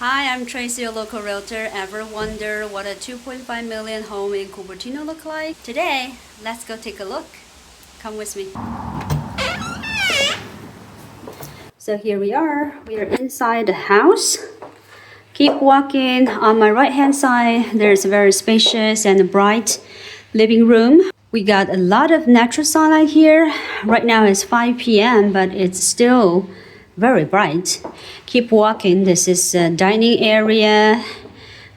Hi, I'm Tracy, your local realtor. Ever wonder what a 2.5 million home in Cupertino look like? Today, let's go take a look. Come with me. So here we are. We are inside the house. Keep walking. On my right hand side, there's a very spacious and bright living room. We got a lot of natural sunlight here. Right now it's 5 p.m., but it's still very bright. Keep walking. This is a dining area,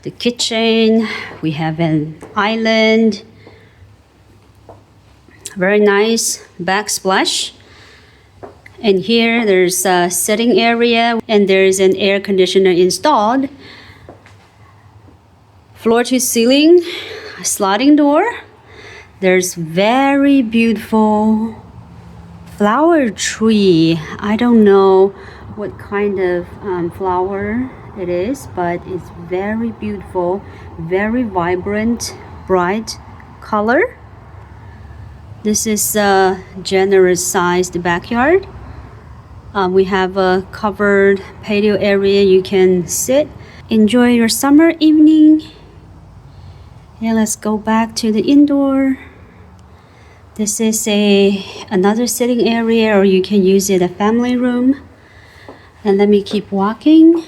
the kitchen. We have an island. Very nice backsplash. And here there's a sitting area and there's an air conditioner installed. Floor to ceiling, sliding door. There's very beautiful flower tree. I don't know what kind of flower it is, but it's very beautiful, very vibrant, bright color. This is a generous sized backyard. We have a covered patio area. You can sit, enjoy your summer evening. And let's go back to the indoor. This is another sitting area, or you can use it a family room. And let me keep walking.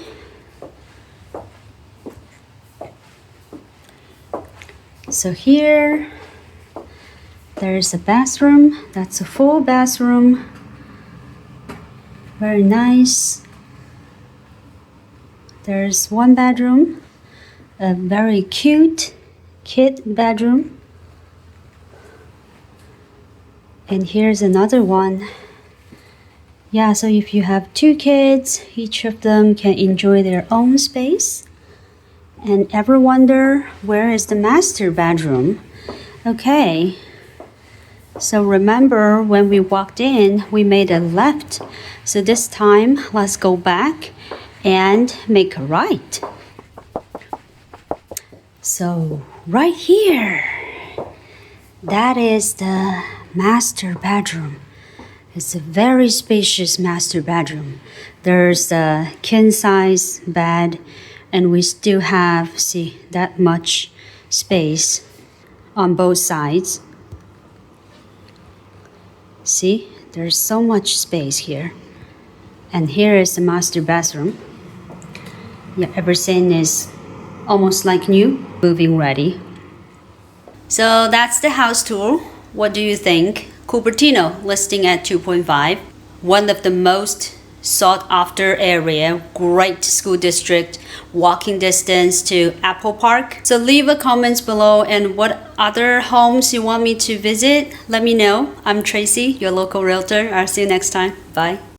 So here, there's a bathroom. That's a full bathroom. Very nice. There's one bedroom, a very cute kid bedroom. And here's another one. Yeah, so if you have two kids, each of them can enjoy their own space. And ever wonder where is the master bedroom? Okay, so remember when we walked in, we made a left. So this time, let's go back and make a right. So right here, that is the master bedroom. It's a very spacious master bedroom. There's a king size bed, and we still have, see, that much space on both sides. See, there's so much space here. And here is the master bathroom. Yeah, everything is almost like new, moving ready. So that's the house tour. What do you think? Cupertino listing at 2.5. One of the most sought after area, great school district, walking distance to Apple Park. So leave a comments below, and what other homes you want me to visit, let me know. I'm Tracy, your local realtor. I'll see you next time. Bye.